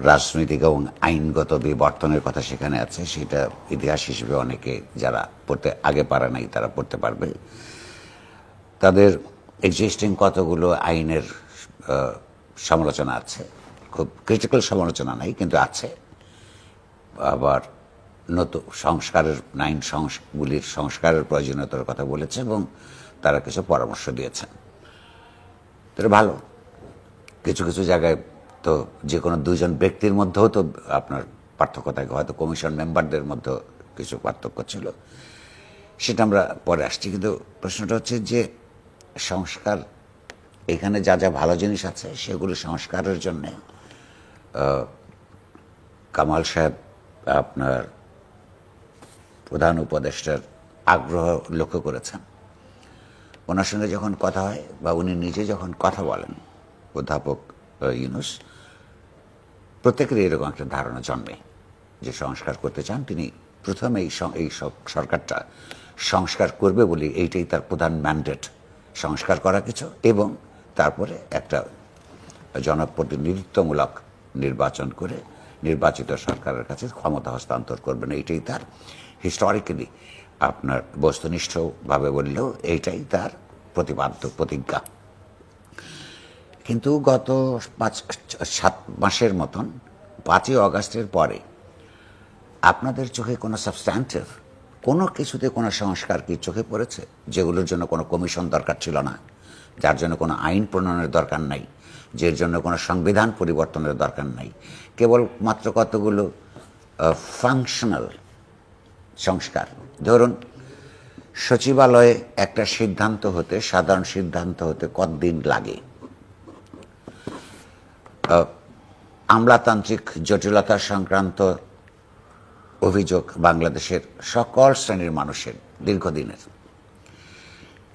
রাজনৈতিক এবং আইনগত বিবর্তনের কথা সেখানে আছে, সেটা ইতিহাস হিসেবে অনেকে যারা পড়তে আগে পারে নাই তারা পড়তে পারবে। তাদের এক্সিস্টিং কতগুলো আইনের সমালোচনা আছে, খুব ক্রিটিক্যাল সমালোচনা নাই কিন্তু আছে। আবার নতুন সংস্কারের আইনগুলির সংস্কারের প্রয়োজনীয়তার কথা বলেছে এবং তারা কিছু পরামর্শ দিয়েছেন। এটা ভালো। কিছু কিছু জায়গায় তো যে কোনো দুইজন ব্যক্তির মধ্যেও তো আপনার পার্থক্য থাকে, হয়তো কমিশন মেম্বারদের মধ্যে কিছু পার্থক্য ছিল, সেটা আমরা পরে আসছি। কিন্তু প্রশ্নটা হচ্ছে যে সংস্কার, এখানে যা যা ভালো জিনিস আছে সেগুলো সংস্কারের জন্যে কামাল সাহেব আপনার প্রধান উপদেষ্টার আগ্রহ লক্ষ্য করেছেন। ওনার সঙ্গে যখন কথা হয় বা উনি নিজে যখন কথা বলেন অধ্যাপক ইউনূস, প্রত্যেকেরই এরকম একটা ধারণা জন্মে যে সংস্কার করতে চান তিনি। প্রথমে এই সরকারটা সংস্কার করবে বলে এইটাই তার প্রধান ম্যান্ডেট, সংস্কার করা কিছু, এবং তারপরে একটা জনপ্রতিনিধিত্বমূলক নির্বাচন করে নির্বাচিত সরকারের কাছে ক্ষমতা হস্তান্তর করবেন। এইটাই তার হিস্টোরিক্যালি আপনার বস্তুনিষ্ঠভাবে বললেও এইটাই তার প্রতিজ্ঞা। কিন্তু গত 5-7 মাসের মতন 5ই অগাস্টের পরে আপনাদের চোখে কোনো সাবস্ট্যান্টিভ কোনো কিছুতে কোনো সংস্কার কি চোখে পড়েছে? যেগুলোর জন্য কোনো কমিশন দরকার ছিল না, যার জন্য কোনো আইন প্রণয়নের দরকার নাই, যার জন্য কোনো সংবিধান পরিবর্তনের দরকার নাই, কেবল মাত্র কতগুলো ফাংশনাল সংস্কার। ধরুন সচিবালয়ে একটা সিদ্ধান্ত হতে, সাধারণ সিদ্ধান্ত হতে কতদিন লাগে? আমলাতান্ত্রিক জটিলতা সংক্রান্ত অভিযোগ বাংলাদেশের সকল শ্রেণীর মানুষের দীর্ঘদিনের।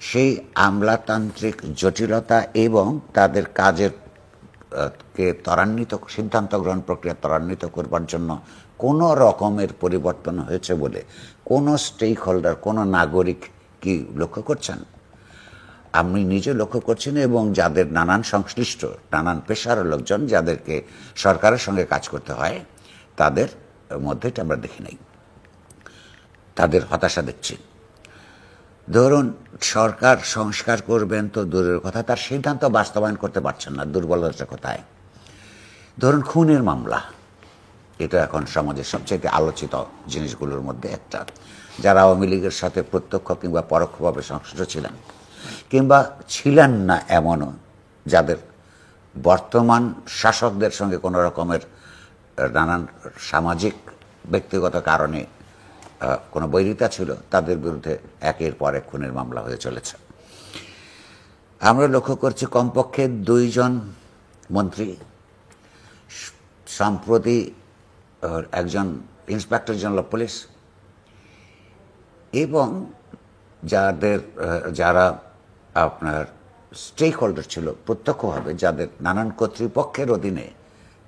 সেই আমলাতান্ত্রিক জটিলতা এবং তাদের কাজের কে ত্বরান্বিত, সিদ্ধান্ত গ্রহণ প্রক্রিয়া ত্বরান্বিত করবার জন্য কোনো রকমের পরিবর্তন হয়েছে বলে কোনো স্টেক হোল্ডার, কোনো নাগরিক কি লক্ষ্য করছেন? আমি নিজে লক্ষ্য করছি না, এবং যাদের নানান সংশ্লিষ্ট নানান পেশার লোকজন যাদেরকে সরকারের সঙ্গে কাজ করতে হয় তাদের মধ্যে এটা আমরা দেখি নাই। তাদের হতাশা দেখছি। ধরুন সরকার সংস্কার করবেন তো দূরের কথা, তার সিদ্ধান্ত বাস্তবায়ন করতে পারছেন না, দুর্বলতা কোথায়? ধরুন খুনের মামলা, এটা এখন সমাজের সবচেয়ে আলোচিত জিনিসগুলোর মধ্যে একটা। যারা আওয়ামী লীগের সাথে প্রত্যক্ষ কিংবা পরোক্ষভাবে সংশ্লিষ্ট ছিলেন কিংবা ছিলেন না এমনও, যাদের বর্তমান শাসকদের সঙ্গে কোনো রকমের নানান সামাজিক ব্যক্তিগত কারণে কোনো বৈরিতা ছিল, তাদের বিরুদ্ধে একের পর এক খুনের মামলা হয়ে চলেছে। আমরা লক্ষ্য করছি কমপক্ষে 2 জন মন্ত্রী, সম্প্রতি একজন ইন্সপেক্টর জেনারেল অফ পুলিশ, এবং যারা আপনার স্টেক হোল্ডার ছিল প্রত্যক্ষভাবে, যাদের নানান কর্তৃপক্ষের অধীনে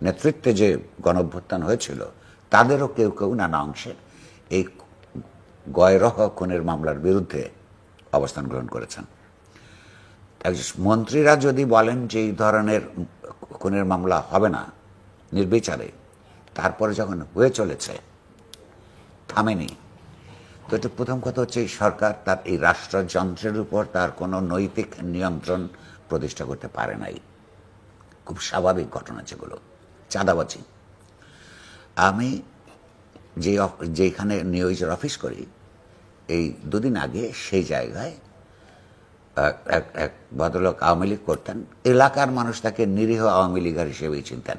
নেতৃত্বে যে গণঅভ্যুত্থান হয়েছিল, তাদেরও কেউ কেউ নানা অংশে এই গয়রহ খুনের মামলার বিরুদ্ধে অবস্থান গ্রহণ করেছেন। মন্ত্রীরা যদি বলেন যে এই ধরনের খুনের মামলা হবে না নির্বিচারে, তারপরে যখন হয়ে চলেছে থামেনি, তো এটা প্রথম কথা হচ্ছে এই সরকার তার এই রাষ্ট্রযন্ত্রের উপর তার কোনো নৈতিক নিয়ন্ত্রণ প্রতিষ্ঠা করতে পারে নাই। খুব স্বাভাবিক ঘটনা যেগুলো, চাঁদাবাজি। আমি যেখানে নিউজের অফিস করি, এই 2 দিন আগে সেই জায়গায় এক ভদ্রলোক আওয়ামী লীগ করতেন, এলাকার মানুষ তাকে নিরীহ আওয়ামী লীগার হিসেবেই চিনতেন।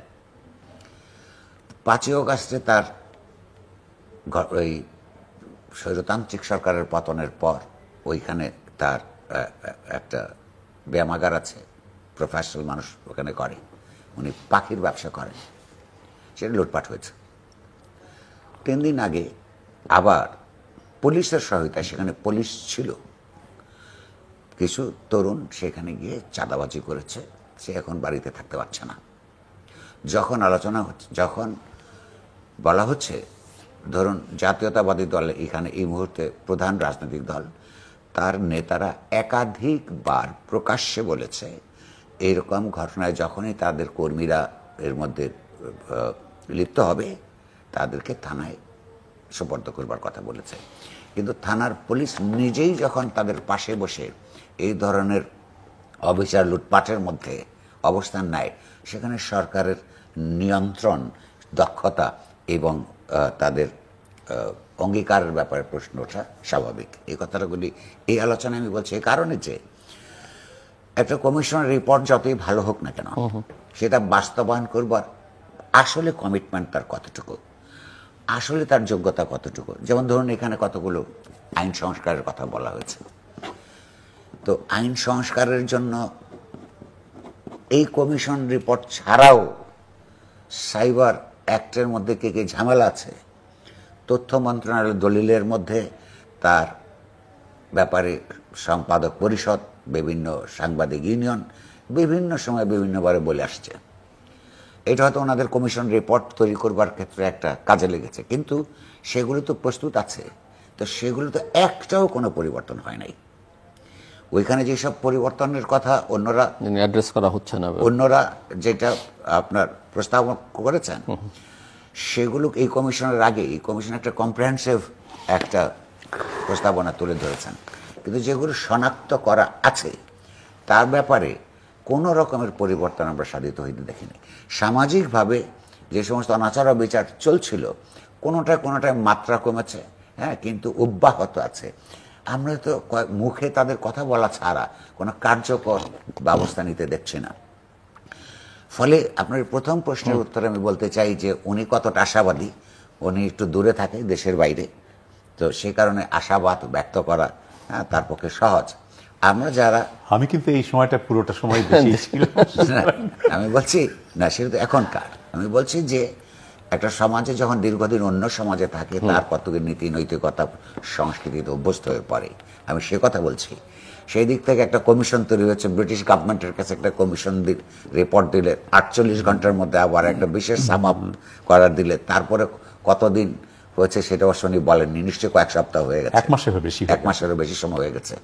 5ই অগাস্টে তার ওই স্বৈরতান্ত্রিক সরকারের পতনের পর ওইখানে তার একটা ব্যায়ামাগার আছে, প্রফেশনাল মানুষ ওখানে করে, উনি পাখির ব্যবসা করেন, সেটা লুটপাট হয়েছে। 3 দিন আগে আবার পুলিশের সহায়তায়, সেখানে পুলিশ ছিল, কিছু তরুণ সেখানে গিয়ে চাঁদাবাজি করেছে, সে এখন বাড়িতে থাকতে পারছে না। যখন আলোচনা হচ্ছে, যখন বলা হচ্ছে, ধরুন জাতীয়তাবাদী দল এখানে এই মুহূর্তে প্রধান রাজনৈতিক দল, তার নেতারা একাধিকবার প্রকাশ্যে বলেছে এরকম ঘটনায় যখনই তাদের কর্মীরা এর মধ্যে লিপ্ত হবে তাদেরকে থানায় সোপর্দ করবার কথা বলেছে। কিন্তু থানার পুলিশ নিজেই যখন তাদের পাশে বসে এই ধরনের অবিচার লুটপাটের মধ্যে অবস্থান নেয়, সেখানে সরকারের নিয়ন্ত্রণ, দক্ষতা এবং তাদের অঙ্গীকারের ব্যাপারে প্রশ্ন ওঠা স্বাভাবিক। এই কথাগুলি এই আলোচনায় আমি বলছি এই কারণে যে একটা কমিশনের রিপোর্ট যতই ভালো হোক না কেন, সেটা বাস্তবায়ন করবার আসলে কমিটমেন্ট তার কতটুকু, আসলে তার যোগ্যতা কতটুকু। যেমন ধরুন এখানে কতগুলো আইন সংস্কারের কথা বলা হয়েছে, তো আইন সংস্কারের জন্য এই কমিশন রিপোর্ট ছাড়াও সাইবার অ্যাক্টের মধ্যে কে কে ঝামেলা আছে, তথ্য মন্ত্রণালয়ের দলিলের মধ্যে তার ব্যাপারে সম্পাদক পরিষদ, বিভিন্ন সাংবাদিক ইউনিয়ন বিভিন্ন সময় বিভিন্নবারে বলে আসছে। এটা হয়তো ওনাদের কমিশন রিপোর্ট তৈরি করবার ক্ষেত্রে একটা কাজে লেগেছে, কিন্তু সেগুলো তো প্রস্তুত আছে, তো সেগুলো তো একটাও কোনো পরিবর্তন হয় নাই। ওইখানে যেসব পরিবর্তনের কথা অন্যরা অ্যাড্রেস করা হচ্ছে না, অন্যরা যেটা আপনার প্রস্তাবনা করেছেন, সেগুলো এই কমিশনের আগে এই কমিশন একটা কম্প্রিহেনসিভ একটা প্রস্তাবনা তুলে ধরেছেন, কিন্তু যেগুলো শনাক্ত করা আছে তার ব্যাপারে কোনো রকমের পরিবর্তন আমরা সাধিত হইতে দেখিনি। সামাজিকভাবে যে সমস্ত অনাচার বিচার চলছিল, কোনোটায় মাত্রা কমেছে, হ্যাঁ, কিন্তু অব্যাহত আছে। আমরা তো মুখে তাদের কথা বলা ছাড়া কোনো কার্যকর ব্যবস্থা নিতে দেখছি না। ফলে আপনার প্রথম প্রশ্নের উত্তরে আমি বলতে চাই যে উনি কতটা আশাবাদী, উনি একটু দূরে থাকে, দেশের বাইরে, তো সে কারণে আশাবাদ ব্যক্ত করা তার পক্ষে সহজ। আমরা যারা, আমি কিন্তু এই সময়টা পুরোটা সময় আমি বলছি না, সেটা তো এখনকার, আমি বলছি যে একটা সমাজে যখন দীর্ঘদিন অন্য সমাজে থাকে, তার কতগুলো নীতি নৈতিকতা সংস্কৃতিতে অভ্যস্ত হয়ে পড়ে, আমি সে কথা বলছি। সেই দিক থেকে একটা কমিশন তৈরি হয়েছে, ব্রিটিশ গভর্নমেন্টের কাছে একটা কমিশন রিপোর্ট দিলে 48 ঘন্টার মধ্যে আবার একটা বিশেষ সামাপ করার দিলে তারপরে কতদিন হয়েছে সেটা অবশ্য উনি বলেননি, নিশ্চয়ই কয়েক সপ্তাহ হয়ে গেছে, এক মাসেরও বেশি সময় হয়ে গেছে।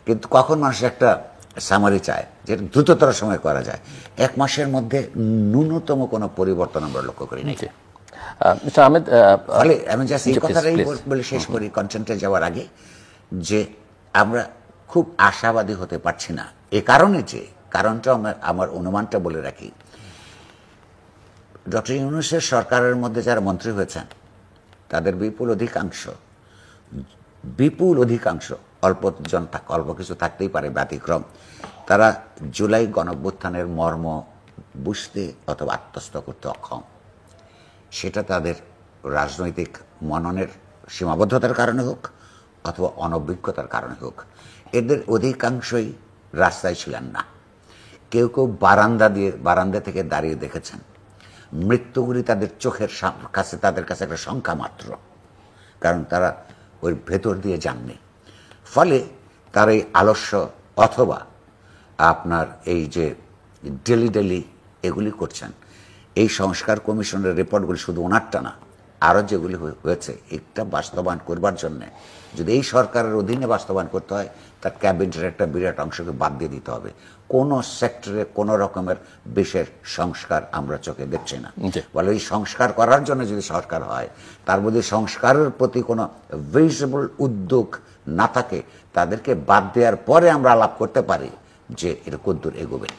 কিন্তু কখন মানুষ একটা সামারি চায় যেটা দ্রুততর সময় করা যায়, এক মাসের মধ্যে ন্যূনতম কোনো পরিবর্তন আমরা লক্ষ্য করি নাই। ফলে আমি জাস্ট এই কথাটাই বলে শেষ করি কনটেন্টে যাওয়ার আগে, যে আমরা খুব আশাবাদী হতে পারছি না। এ কারণে যে কারণটা আমার অনুমানটা বলে রাখি, ডক্টর ইউনূসের সরকারের মধ্যে যারা মন্ত্রী হয়েছেন তাদের বিপুল অধিকাংশ অল্প কিছু থাকতেই পারে ব্যতিক্রম, তারা জুলাই গণঅভ্যুত্থানের মর্ম বুঝতে অথবা আত্মস্থ করতে অক্ষম। সেটা তাদের রাজনৈতিক মননের সীমাবদ্ধতার কারণে হোক অথবা অনভিজ্ঞতার কারণে হোক, এদের অধিকাংশই রাস্তায় ছিলেন না। কেউ কেউ বারান্দা থেকে দাঁড়িয়ে দেখেছেন। মৃত্যুগুলি তাদের চোখের কাছে, তাদের কাছে একটা সংখ্যা মাত্র, কারণ তারা ওই ভেতর দিয়ে যাননি। ফলে তার এই আলস্য অথবা আপনার এই যে ডেলি এগুলি করছেন, এই সংস্কার কমিশনের রিপোর্টগুলি শুধু ওনারটা না, আরও যেগুলি হয়েছে, এটা বাস্তবায়ন করবার জন্যে যদি এই সরকারের অধীনে বাস্তবায়ন করতে হয়, তার ক্যাবিনেটের একটা বিরাট অংশকে বাদ দিয়ে দিতে হবে। কোনো সেক্টরে কোনো রকমের বিশেষ সংস্কার আমরা চোখে দেখছি না। বলে এই সংস্কার করার জন্য যদি সরকার হয়, তার মধ্যে সংস্কারের প্রতি কোনো ভিজিবল উদ্যোগ না থাকে, তাদেরকে বাদ দেওয়ার পরে আমরা আলাপ করতে পারি যে এটা কদ্দূর এগোবে।